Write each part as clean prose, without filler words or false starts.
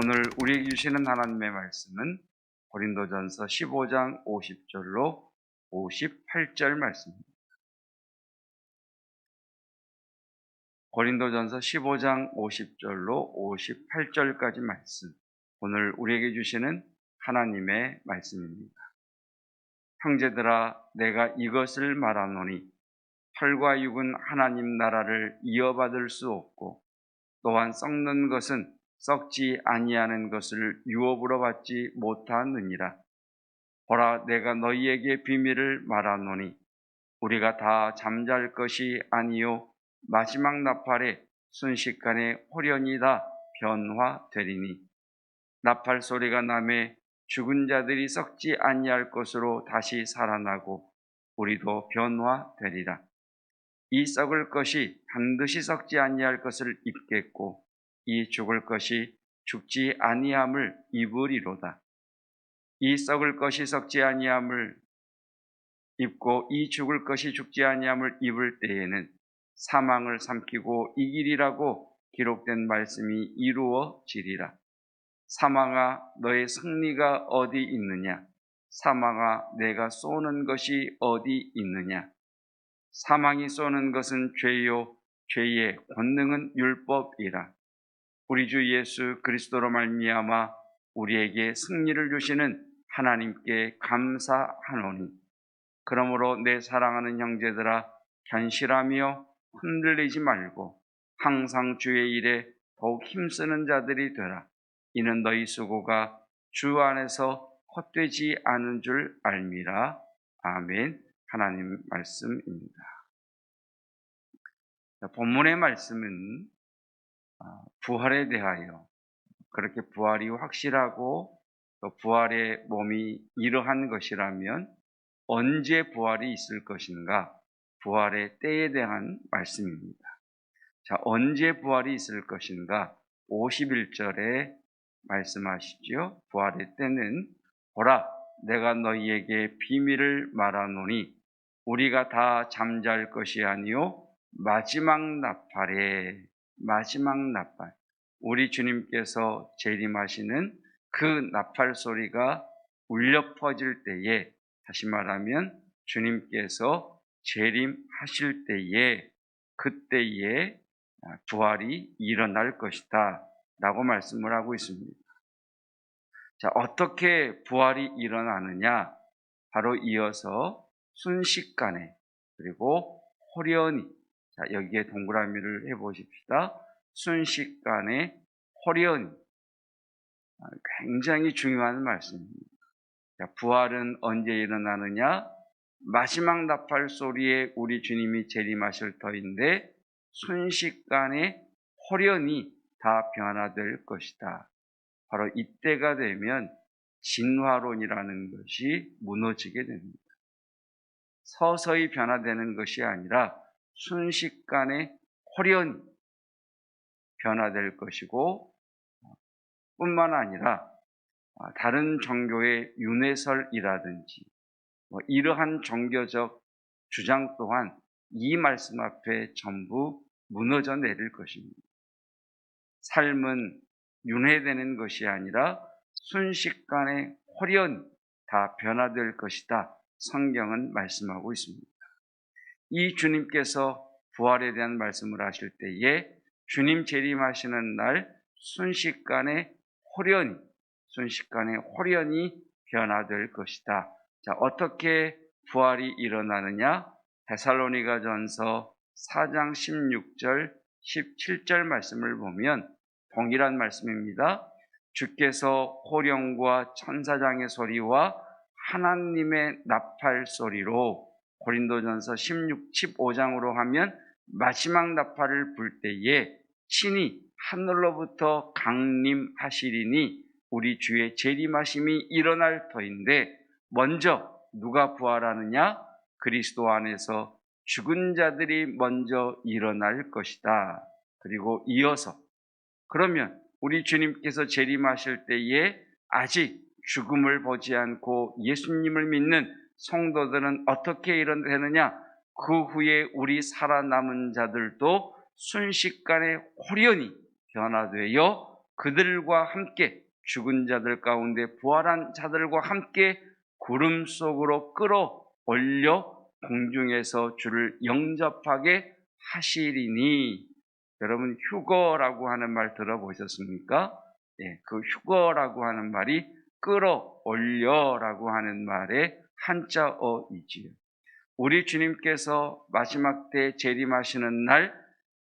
오늘 우리에게 주시는 하나님의 말씀은 고린도전서 15장 50절로 58절 말씀입니다. 고린도전서 15장 50절로 58절까지 말씀, 오늘 우리에게 주시는 하나님의 말씀입니다. 형제들아, 내가 이것을 말하노니 혈과 육은 하나님 나라를 이어받을 수 없고, 또한 썩는 것은 썩지 아니하는 것을 유업으로 받지 못하느니라. 보라, 내가 너희에게 비밀을 말하노니 우리가 다 잠잘 것이 아니요 마지막 나팔에 순식간에 홀연히 다 변화되리니, 나팔 소리가 나매 죽은 자들이 썩지 아니할 것으로 다시 살아나고 우리도 변화되리라. 이 썩을 것이 반드시 썩지 아니할 것을 입겠고, 이 죽을 것이 죽지 아니함을 입으리로다. 이 썩을 것이 썩지 아니함을 입고 이 죽을 것이 죽지 아니함을 입을 때에는 사망을 삼키고 이기리라고 기록된 말씀이 이루어지리라. 사망아, 너의 승리가 어디 있느냐? 사망아, 내가 쏘는 것이 어디 있느냐? 사망이 쏘는 것은 죄요, 죄의 권능은 율법이라. 우리 주 예수 그리스도로 말미암아 우리에게 승리를 주시는 하나님께 감사하노니, 그러므로 내 사랑하는 형제들아, 견실하며 흔들리지 말고 항상 주의 일에 더욱 힘쓰는 자들이 되라. 이는 너희 수고가 주 안에서 헛되지 않은 줄 알미라. 아멘. 하나님 말씀입니다. 본문의 말씀은 부활에 대하여, 그렇게 부활이 확실하고 또 부활의 몸이 이러한 것이라면 언제 부활이 있을 것인가, 부활의 때에 대한 말씀입니다. 자, 언제 부활이 있을 것인가? 51절에 말씀하시죠. 부활의 때는 보라, 내가 너희에게 비밀을 말하노니 우리가 다 잠잘 것이 아니요 마지막 나팔에, 마지막 나팔, 우리 주님께서 재림하시는 그 나팔 소리가 울려 퍼질 때에, 다시 말하면 주님께서 재림하실 때에, 그때에 부활이 일어날 것이다 라고 말씀을 하고 있습니다. 자, 어떻게 부활이 일어나느냐? 바로 이어서 순식간에, 그리고 홀연히, 자, 여기에 동그라미를 해보십시다. 순식간에 홀연히, 굉장히 중요한 말씀입니다. 자, 부활은 언제 일어나느냐? 마지막 나팔 소리에 우리 주님이 재림하실 터인데 순식간에 홀연히 다 변화될 것이다. 바로 이때가 되면 진화론이라는 것이 무너지게 됩니다. 서서히 변화되는 것이 아니라 순식간에 홀연히 변화될 것이고, 뿐만 아니라 다른 종교의 윤회설이라든지 이러한 종교적 주장 또한 이 말씀 앞에 전부 무너져 내릴 것입니다. 삶은 윤회되는 것이 아니라 순식간에 홀연히 다 변화될 것이다. 성경은 말씀하고 있습니다. 이 주님께서 부활에 대한 말씀을 하실 때에 주님 재림하시는 날 순식간에 홀연히 변화될 것이다. 자, 어떻게 부활이 일어나느냐? 데살로니가전서 4장 16절 17절 말씀을 보면 동일한 말씀입니다. 주께서 호령과 천사장의 소리와 하나님의 나팔 소리로, 고린도전서 15장으로 하면 마지막 나팔을 불 때에 친히 하늘로부터 강림하시리니 우리 주의 재림하심이 일어날 터인데, 먼저 누가 부활하느냐? 그리스도 안에서 죽은 자들이 먼저 일어날 것이다. 그리고 이어서, 그러면 우리 주님께서 재림하실 때에 아직 죽음을 보지 않고 예수님을 믿는 성도들은 어떻게 일어나느냐? 그 후에 우리 살아남은 자들도 순식간에 홀연히 변화되어 그들과 함께 죽은 자들 가운데 부활한 자들과 함께 구름 속으로 끌어올려 공중에서 주를 영접하게 하시리니. 여러분, 휴거라고 하는 말 들어보셨습니까? 예, 그 휴거라고 하는 말이 끌어올려라고 하는 말의 한자어이지요. 우리 주님께서 마지막 때 재림하시는 날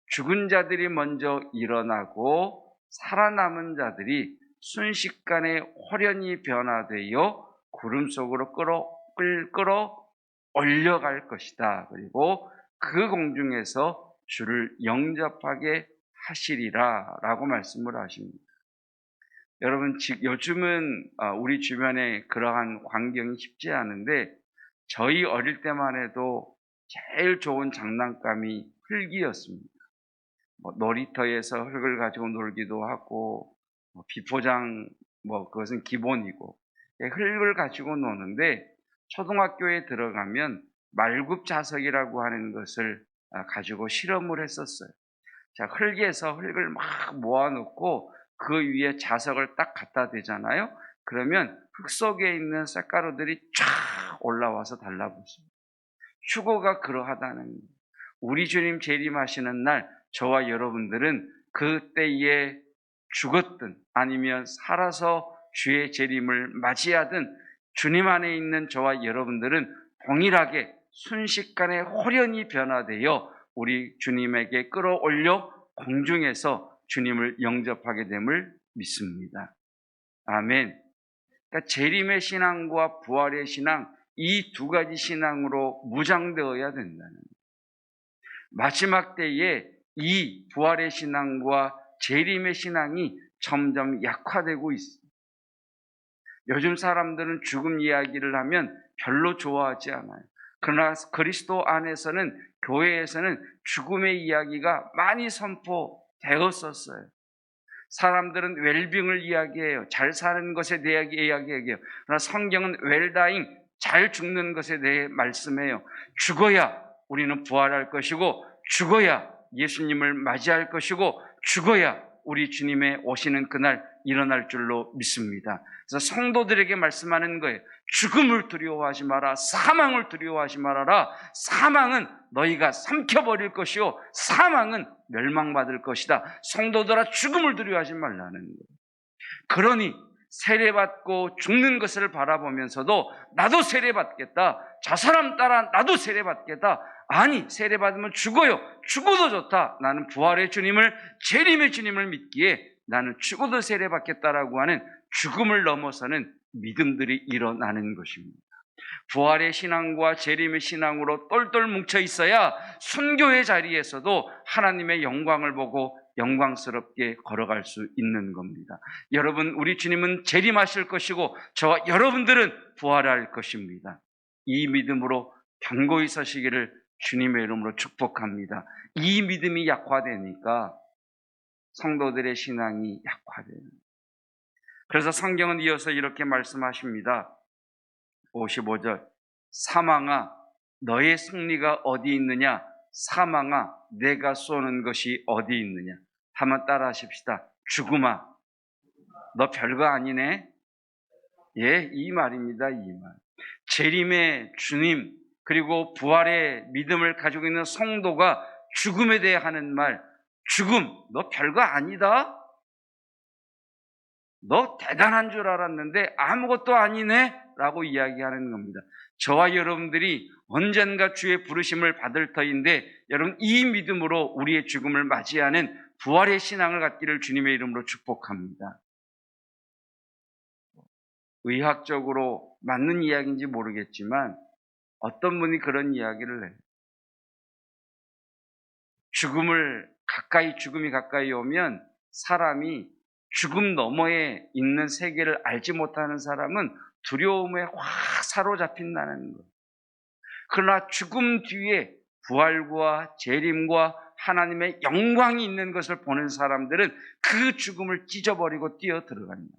죽은 자들이 먼저 일어나고 살아남은 자들이 순식간에 화련히 변화되어 구름 속으로 끌어 올려갈 것이다. 그리고 그 공중에서 주를 영접하게 하시리라 라고 말씀을 하십니다. 여러분, 요즘은 우리 주변에 그러한 광경이 쉽지 않은데 저희 어릴 때만 해도 제일 좋은 장난감이 흙이었습니다. 놀이터에서 흙을 가지고 놀기도 하고, 비포장 그것은 기본이고, 흙을 가지고 노는데 초등학교에 들어가면 말굽 자석이라고 하는 것을 가지고 실험을 했었어요. 자, 흙에서 흙을 막 모아놓고 그 위에 자석을 딱 갖다 대잖아요. 그러면 흙 속에 있는 쇳가루들이 쫙 올라와서 달라붙습니다. 휴거가 그러하다는 거예요. 우리 주님 재림하시는 날 저와 여러분들은 그때에 죽었든 아니면 살아서 주의 재림을 맞이하든 주님 안에 있는 저와 여러분들은 동일하게 순식간에 호련히 변화되어 우리 주님에게 끌어올려 공중에서 주님을 영접하게 됨을 믿습니다. 아멘. 그러니까 재림의 신앙과 부활의 신앙, 이 두 가지 신앙으로 무장되어야 된다는 거예요. 마지막 때에 이 부활의 신앙과 재림의 신앙이 점점 약화되고 있습니다. 요즘 사람들은 죽음 이야기를 하면 별로 좋아하지 않아요. 그러나 그리스도 안에서는, 교회에서는 죽음의 이야기가 많이 선포되었었어요. 사람들은 웰빙을 이야기해요. 잘 사는 것에 대해 이야기해요. 그러나 성경은 웰다잉, 잘 죽는 것에 대해 말씀해요. 죽어야 우리는 부활할 것이고, 죽어야 예수님을 맞이할 것이고, 죽어야 우리 주님의 오시는 그날 일어날 줄로 믿습니다. 그래서 성도들에게 말씀하는 거예요. 죽음을 두려워하지 마라. 사망을 두려워하지 말아라. 사망은 너희가 삼켜버릴 것이요, 사망은 멸망받을 것이다. 성도들아, 죽음을 두려워하지 말라는 거예요. 그러니 세례받고 죽는 것을 바라보면서도 나도 세례받겠다, 저 사람 따라 나도 세례받겠다, 아니 세례받으면 죽어요, 죽어도 좋다, 나는 부활의 주님을, 재림의 주님을 믿기에 나는 죽어도 세례받겠다라고 하는 죽음을 넘어서는 믿음들이 일어나는 것입니다. 부활의 신앙과 재림의 신앙으로 똘똘 뭉쳐 있어야 순교의 자리에서도 하나님의 영광을 보고 영광스럽게 걸어갈 수 있는 겁니다. 여러분, 우리 주님은 재림하실 것이고 저와 여러분들은 부활할 것입니다. 이 믿음으로 견고히 서시기를 주님의 이름으로 축복합니다. 이 믿음이 약화되니까 성도들의 신앙이 약화돼요. 그래서 성경은 이어서 이렇게 말씀하십니다. 55절, 사망아 너의 승리가 어디 있느냐, 사망아 내가 쏘는 것이 어디 있느냐. 한번 따라 하십시다. 죽음아 너 별거 아니네. 예, 이 말입니다. 이 말. 재림의 주님 그리고 부활의 믿음을 가지고 있는 성도가 죽음에 대해 하는 말, 죽음 너 별거 아니다, 너 대단한 줄 알았는데 아무것도 아니네 라고 이야기하는 겁니다. 저와 여러분들이 언젠가 주의 부르심을 받을 터인데, 여러분 이 믿음으로 우리의 죽음을 맞이하는 부활의 신앙을 갖기를 주님의 이름으로 축복합니다. 의학적으로 맞는 이야기인지 모르겠지만 어떤 분이 그런 이야기를 해요. 죽음이 가까이 오면 사람이 죽음 너머에 있는 세계를 알지 못하는 사람은 두려움에 확 사로잡힌다는 것. 그러나 죽음 뒤에 부활과 재림과 하나님의 영광이 있는 것을 보는 사람들은 그 죽음을 찢어버리고 뛰어 들어갑니다.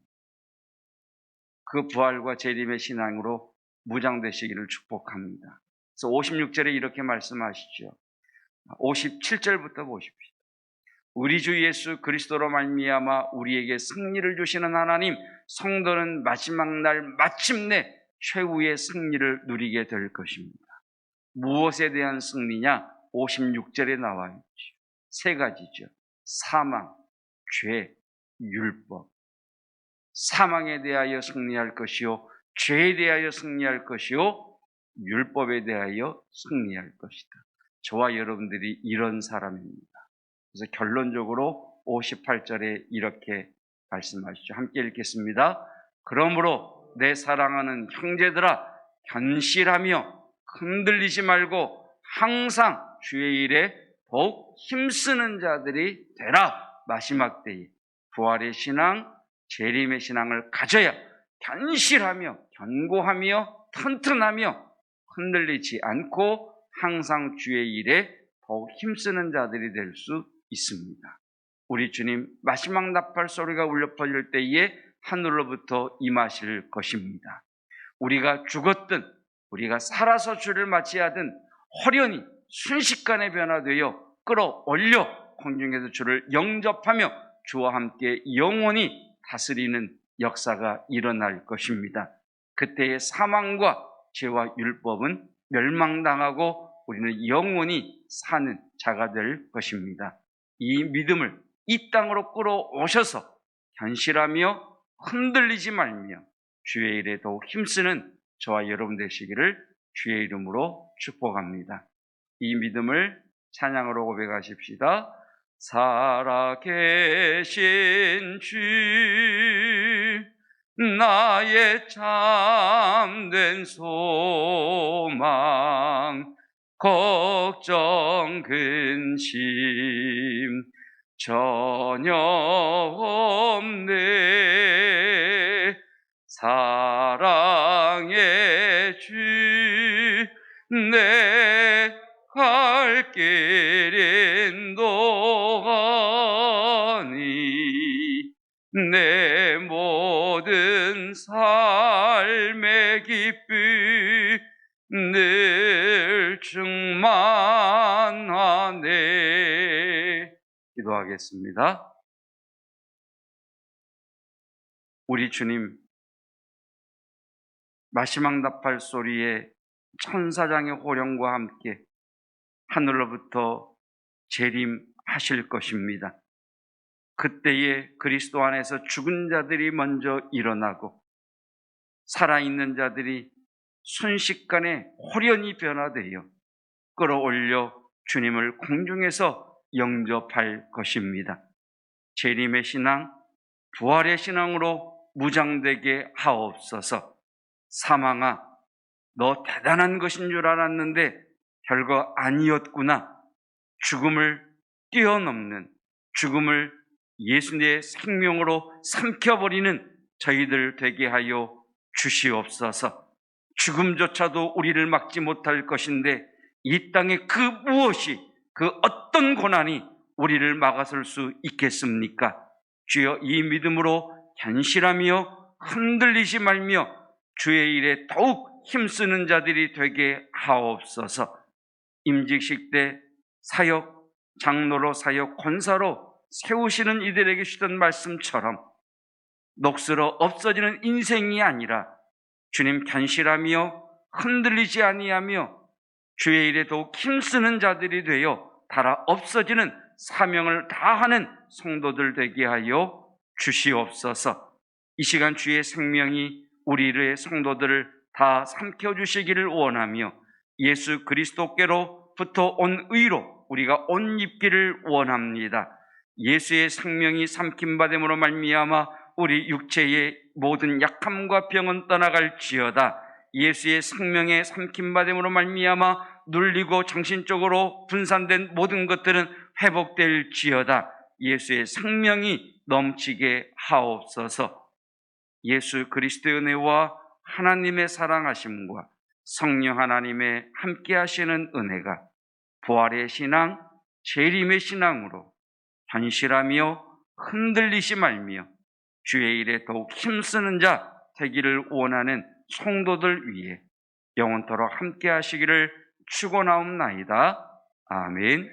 그 부활과 재림의 신앙으로 무장되시기를 축복합니다. 그래서 56절에 이렇게 말씀하시죠. 57절부터 보십시오. 우리 주 예수 그리스도로 말미암아 우리에게 승리를 주시는 하나님, 성도는 마지막 날 마침내 최후의 승리를 누리게 될 것입니다. 무엇에 대한 승리냐? 56절에 나와 있죠. 세 가지죠. 사망, 죄, 율법. 사망에 대하여 승리할 것이요, 죄에 대하여 승리할 것이요, 율법에 대하여 승리할 것이다. 저와 여러분들이 이런 사람입니다. 그래서 결론적으로 58절에 이렇게 말씀하시죠. 함께 읽겠습니다. 그러므로 내 사랑하는 형제들아, 견실하며 흔들리지 말고 항상 주의 일에 더욱 힘쓰는 자들이 되라. 마지막 때에 부활의 신앙, 재림의 신앙을 가져야 견실하며 견고하며 튼튼하며 흔들리지 않고 항상 주의 일에 더욱 힘쓰는 자들이 될 수 있습니다. 우리 주님 마지막 나팔 소리가 울려 퍼질 때에 하늘로부터 임하실 것입니다. 우리가 죽었든 우리가 살아서 주를 맞이하든 호련히 순식간에 변화되어 끌어올려 공중에서 주를 영접하며 주와 함께 영원히 다스리는 역사가 일어날 것입니다. 그때의 사망과 죄와 율법은 멸망당하고 우리는 영원히 사는 자가 될 것입니다. 이 믿음을 이 땅으로 끌어오셔서 견실하며 흔들리지 말며 주의 일에 더욱 힘쓰는 저와 여러분 되시기를 주의 이름으로 축복합니다. 이 믿음을 찬양으로 고백하십시다. 살아계신 주, 나의 참된 소망, 걱정 근심 전혀 없네. 사랑의 주, 내 갈 길 인도하니 내 모든 삶의 기쁨 늘 충만하네. 기도하겠습니다. 우리 주님, 마지막 나팔 소리에 천사장의 호령과 함께 하늘로부터 재림하실 것입니다. 그때에 그리스도 안에서 죽은 자들이 먼저 일어나고 살아있는 자들이 순식간에 호련히 변화되어 끌어올려 주님을 공중에서 영접할 것입니다. 재림의 신앙, 부활의 신앙으로 무장되게 하옵소서. 사망아, 너 대단한 것인 줄 알았는데 별거 아니었구나. 죽음을 뛰어넘는, 죽음을 예수님의 생명으로 삼켜버리는 저희들 되게 하여 주시옵소서. 죽음조차도 우리를 막지 못할 것인데 이 땅에 그 무엇이, 그 어떤 고난이 우리를 막아설 수 있겠습니까? 주여, 이 믿음으로 견실하며 흔들리지 말며 주의 일에 더욱 힘쓰는 자들이 되게 하옵소서. 임직식 때 사역, 장로로 사역, 권사로 세우시는 이들에게 주던 말씀처럼 녹슬어 없어지는 인생이 아니라 주님 견실하며 흔들리지 아니하며 주의 일에 더욱 힘쓰는 자들이 되어 달아 없어지는 사명을 다하는 성도들 되게 하여 주시옵소서. 이 시간 주의 생명이 우리의 성도들을 다 삼켜주시기를 원하며 예수 그리스도께로부터 온 의로 우리가 옷 입기를 원합니다. 예수의 생명이 삼킴받음으로 말미암아 우리 육체의 모든 약함과 병은 떠나갈지어다. 예수의 생명의 삼킴받음으로 말미암아 눌리고 정신적으로 분산된 모든 것들은 회복될지어다. 예수의 생명이 넘치게 하옵소서. 예수 그리스도의 은혜와 하나님의 사랑하심과 성령 하나님의 함께하시는 은혜가 부활의 신앙, 재림의 신앙으로 견실하며 흔들리지 말며 주의 일에 더욱 힘쓰는 자 되기를 원하는 성도들 위해 영원토록 함께하시기를 축원하옵나이다. 아멘.